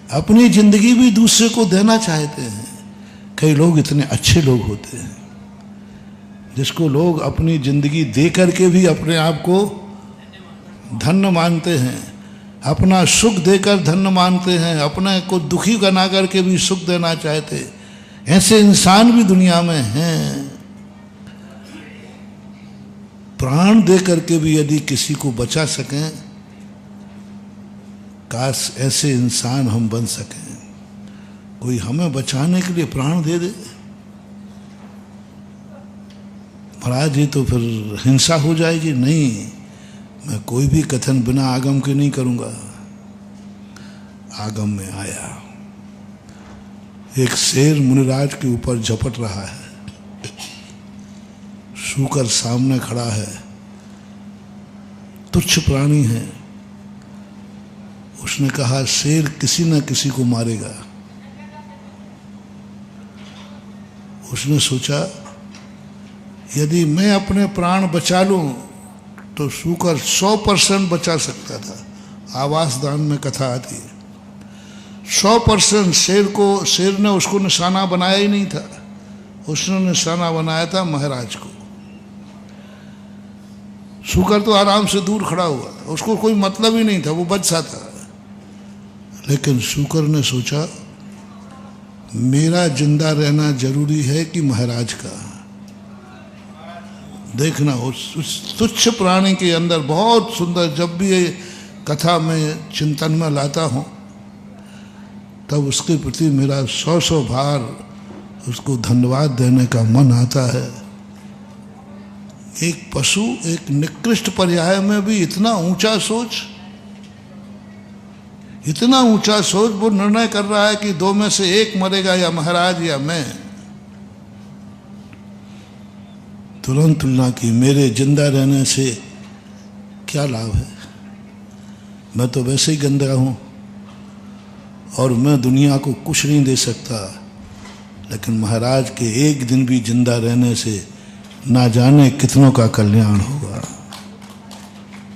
अपनी जिंदगी भी दूसरे को देना चाहते हैं। कई लोग इतने अच्छे लोग होते हैं जिसको लोग अपनी जिंदगी दे करके भी अपने आप को धन्य मानते हैं, अपना सुख देकर धन्य मानते हैं, अपने को दुखी बना करके भी सुख देना चाहते। ऐसे इंसान भी दुनिया में हैं। प्राण दे करके भी यदि किसी को बचा सकें, काश ऐसे इंसान हम बन सकें। कोई हमें बचाने के लिए प्राण दे दे, महाराज ये तो फिर हिंसा हो जाएगी। नहीं, मैं कोई भी कथन बिना आगम के नहीं करूंगा। आगम में आया, एक शेर मुनिराज के ऊपर झपट रहा है, शूकर सामने खड़ा है, तुच्छ प्राणी है। उसने कहा शेर किसी न किसी को मारेगा। उसने सोचा यदि मैं अपने प्राण बचा लूं तो शूकर 100% बचा सकता था। आवास दान में कथा आती है 100%। शेर ने उसको निशाना बनाया ही नहीं था, उसने निशाना बनाया था महाराज को। शूकर तो आराम से दूर खड़ा हुआ था, उसको कोई मतलब ही नहीं था, वो बच सा था। लेकिन शूकर ने सोचा मेरा जिंदा रहना जरूरी है कि महाराज का। देखना उस तुच्छ प्राणी के अंदर बहुत सुंदर, जब भी ये कथा में चिंतन में लाता हूँ तब उसके प्रति मेरा 100 बार उसको धन्यवाद देने का मन आता है। एक पशु, एक निकृष्ट पर्याय में भी इतना ऊंचा सोच, इतना ऊंचा सोच। वो निर्णय कर रहा है कि दो में से एक मरेगा, या महाराज या मैं। तुरंत तुलना की, मेरे जिंदा रहने से क्या लाभ है, मैं तो वैसे ही गंदा हूं और मैं दुनिया को कुछ नहीं दे सकता। लेकिन महाराज के एक दिन भी जिंदा रहने से ना जाने कितनों का कल्याण होगा।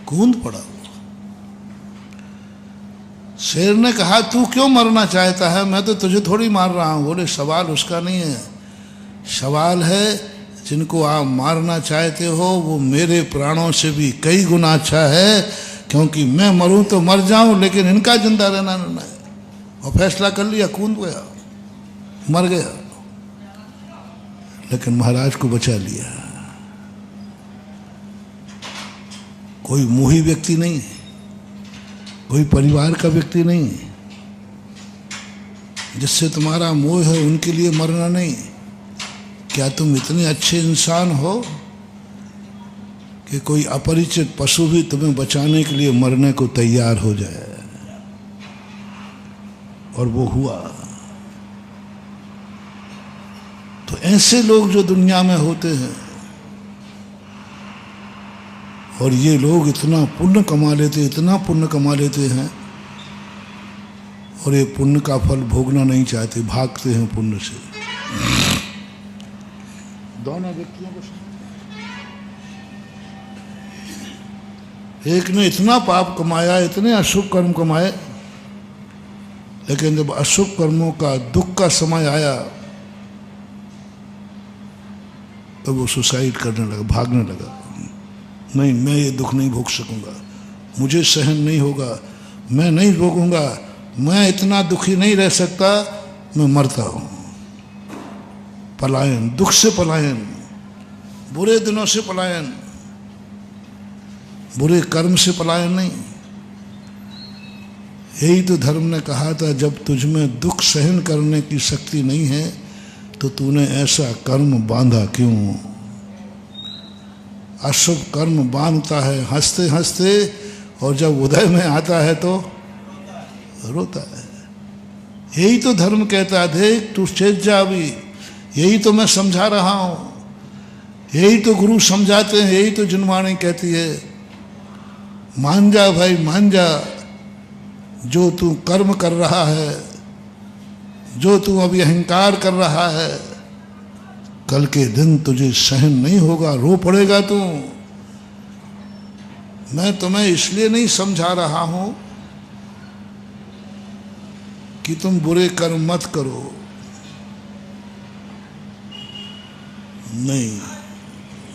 कूद पड़ा। शेर ने कहा तू क्यों मरना चाहता है, मैं तो तुझे थोड़ी मार रहा हूं। बोले सवाल उसका नहीं है, सवाल है जिनको आप मारना चाहते हो वो मेरे प्राणों से भी कई गुना अच्छा है, क्योंकि मैं मरूं तो मर जाऊं लेकिन इनका जिंदा रहना निर्णय। और फैसला कर लिया, कूद गया, मर गया, लेकिन महाराज को बचा लिया। कोई मोही व्यक्ति नहीं, कोई परिवार का व्यक्ति नहीं, जिससे तुम्हारा मोह है उनके लिए मरना नहीं। क्या तुम इतने अच्छे इंसान हो कि कोई अपरिचित पशु भी तुम्हें बचाने के लिए मरने को तैयार हो जाए? और वो हुआ। तो ऐसे लोग जो दुनिया में होते हैं, और ये लोग इतना पुण्य कमा लेते, इतना पुण्य कमा लेते हैं, और ये पुण्य का फल भोगना नहीं चाहते, भागते हैं पुण्य से। दोनों व्यक्तियों को, एक ने इतना पाप कमाया, इतने अशुभ कर्म कमाए, लेकिन जब अशुभ कर्मों का दुख का समय आया तो वो सुसाइड करने लगा, भागने लगा। नहीं, मैं ये दुख नहीं भोग सकूंगा, मुझे सहन नहीं होगा, मैं नहीं भोगूंगा, मैं इतना दुखी नहीं रह सकता, मैं मरता हूं। पलायन, दुख से पलायन, बुरे दिनों से पलायन, बुरे कर्म से पलायन नहीं। यही तो धर्म ने कहा था, जब तुझ में दुख सहन करने की शक्ति नहीं है तो तूने ऐसा कर्म बांधा क्यों? अशुभ कर्म बांधता है हंसते हंसते, और जब उदय में आता है तो रोता है। यही तो धर्म कहता है, देख तू चेत जा अभी। यही तो मैं समझा रहा हूं, यही तो गुरु समझाते हैं, यही तो जिनवाणी कहती है, मान जा भाई मान जा। जो तू कर्म कर रहा है, जो तू अभी अहंकार कर रहा है, कल के दिन तुझे सहन नहीं होगा, रो पड़ेगा तू। मैं तुम्हें इसलिए नहीं समझा रहा हूं कि तुम बुरे कर्म मत करो। नहीं,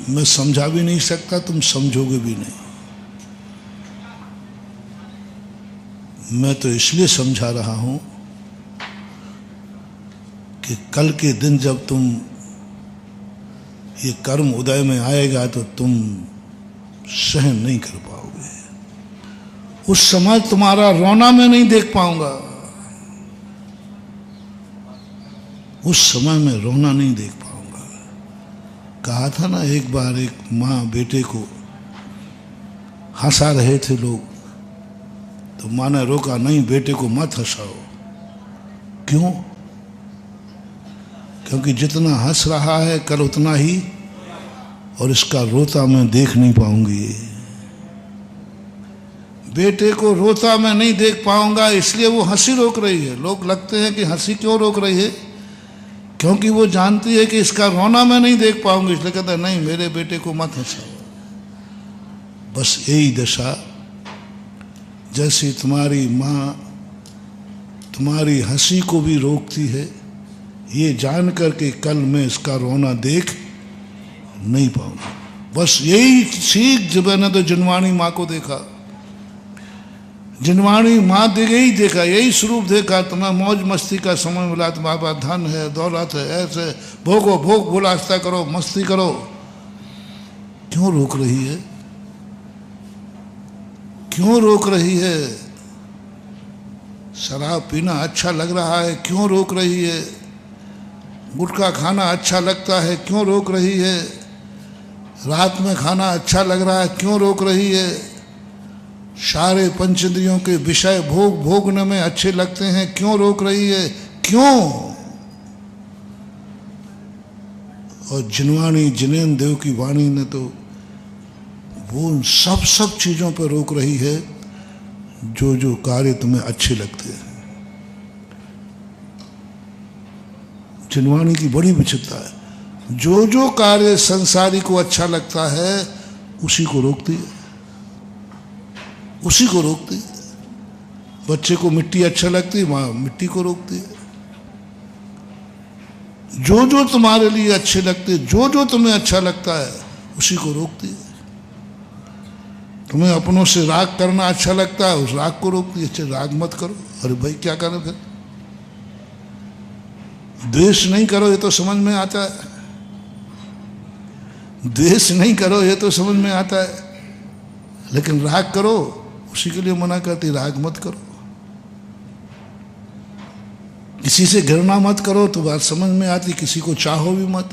मैं समझा भी नहीं सकता, तुम समझोगे भी नहीं। मैं तो इसलिए समझा रहा हूं कि कल के दिन जब तुम ये कर्म उदय में आएगा तो तुम सहन नहीं कर पाओगे। उस समय तुम्हारा रोना मैं नहीं देख पाऊंगा। उस समय में रोना नहीं देख पाऊंगा। कहा था ना, एक बार एक माँ बेटे को हंसा रहे थे लोग, तो माँ ने रोका, नहीं बेटे को मत हंसाओ। क्यों? क्योंकि जितना हंस रहा है कल उतना ही, और इसका रोता मैं देख नहीं पाऊंगी। बेटे को रोता मैं नहीं देख पाऊंगा, इसलिए वो हंसी रोक रही है। लोग लगते हैं कि हंसी क्यों रोक रही है? क्योंकि वो जानती है कि इसका रोना मैं नहीं देख पाऊंगी, इसलिए कहता है नहीं मेरे बेटे को मत हंसाओ। बस यही दशा, जैसे तुम्हारी माँ तुम्हारी हंसी को भी रोकती है, ये जान कर के कल मैं इसका रोना देख नहीं पाऊंगा। बस यही सीख जब मैंने तो जिनवाणी माँ को देखा, जिनवाणी माँ यही देखा, यही स्वरूप देखा। तुम्हें मौज मस्ती का समय मिला, तुम्हारे पास धन है, दौलत है, ऐसे भोगो, भोग बुलास्ता करो, मस्ती करो। क्यों रोक रही है? क्यों रोक रही है? शराब पीना अच्छा लग रहा है, क्यों रोक रही है? गुटखा खाना अच्छा लगता है, क्यों रोक रही है? रात में खाना अच्छा लग रहा है, क्यों रोक रही है? सारे पंचेंद्रियों के विषय भोगने में अच्छे लगते हैं, क्यों रोक रही है? क्यों? और जिनवाणी जिनेन्द्र देव की वाणी ने तो वो उन सब चीज़ों पर रोक रही है जो जो कार्य तुम्हें अच्छे लगते हैं। जिनवाणी की बड़ी विचित्रता है, जो जो कार्य संसारी को अच्छा लगता है उसी को रोकती है, उसी को रोकती है। बच्चे को मिट्टी अच्छा लगती है, माँ मिट्टी को रोकती है। जो जो तुम्हारे लिए अच्छे लगते, जो जो तुम्हें अच्छा लगता है उसी को रोकती है। तुम्हें अपनों से राग करना अच्छा लगता है, उस राग को रोकती है। अच्छा राग मत करो, अरे भाई क्या करो फिर? द्वेष नहीं करो, ये तो समझ में आता है। द्वेष नहीं करो, ये तो समझ में आता है, लेकिन राग करो, उसी के लिए मना करती, राग मत करो। किसी से घृणा मत करो तो बात समझ में आती, किसी को चाहो भी मत।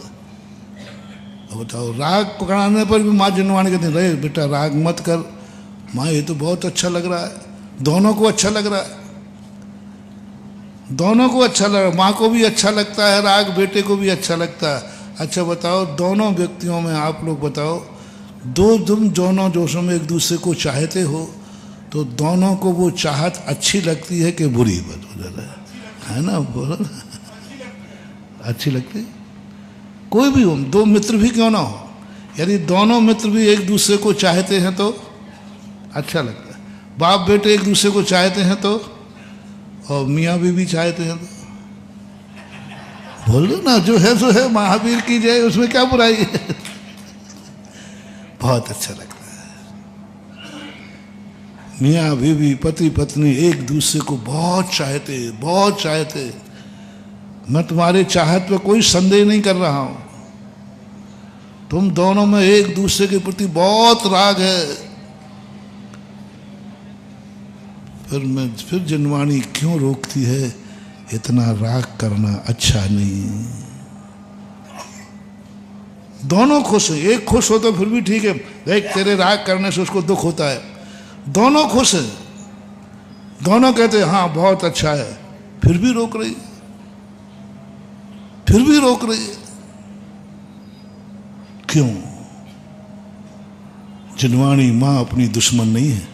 अब बताओ, राग पकड़ाने पर भी माँ जिनवाणी कहती रहे बेटा राग मत कर। माँ ये तो बहुत अच्छा लग रहा है, दोनों को अच्छा लग रहा है, दोनों को अच्छा लग रहा है। माँ को भी अच्छा लगता है राग, बेटे को भी अच्छा लगता है। अच्छा बताओ, दोनों व्यक्तियों में आप लोग बताओ, तुम दोनों जोशों में एक दूसरे को चाहते हो, तो दोनों को वो चाहत अच्छी लगती है कि बुरी? है ना, बोलो ना, अच्छी लगती। कोई भी हो, दो मित्र भी क्यों ना हो, यदि दोनों मित्र भी एक दूसरे को चाहते हैं तो अच्छा लगता है। बाप बेटे एक दूसरे को चाहते हैं तो, और मियाँ बीवी चाहते हैं तो, बोलो ना, जो है सो है, महावीर की जय, उसमें क्या बुराई है? बहुत अच्छा लगता है। मियाँ बीवी पति पत्नी एक दूसरे को बहुत चाहते, बहुत चाहते। मैं तुम्हारे चाहत पे कोई संदेह नहीं कर रहा हूं, तुम दोनों में एक दूसरे के प्रति बहुत राग है। फिर जिनवाणी क्यों रोकती है? इतना राग करना अच्छा नहीं। दोनों खुश है, एक खुश हो तो फिर भी ठीक है, देख तेरे राग करने से उसको दुख होता है। दोनों खुश है, दोनों कहते हैं हाँ बहुत अच्छा है, फिर भी रोक रही है, फिर भी रोक रही है। क्यों? जिनवाणी माँ अपनी दुश्मन नहीं है।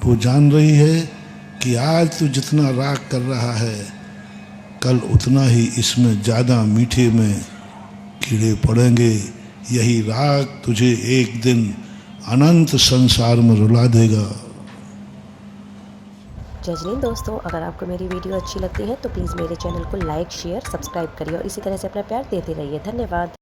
वो जान रही है कि आज तू जितना राग कर रहा है, कल उतना ही इसमें ज़्यादा मीठे में कीड़े पड़ेंगे। यही राग तुझे एक दिन अनंत संसार में रुला देगा। जय हिंद दोस्तों, अगर आपको मेरी वीडियो अच्छी लगती है तो प्लीज़ मेरे चैनल को लाइक, शेयर, सब्सक्राइब करिए और इसी तरह से अपना प्यार देते रहिए। धन्यवाद।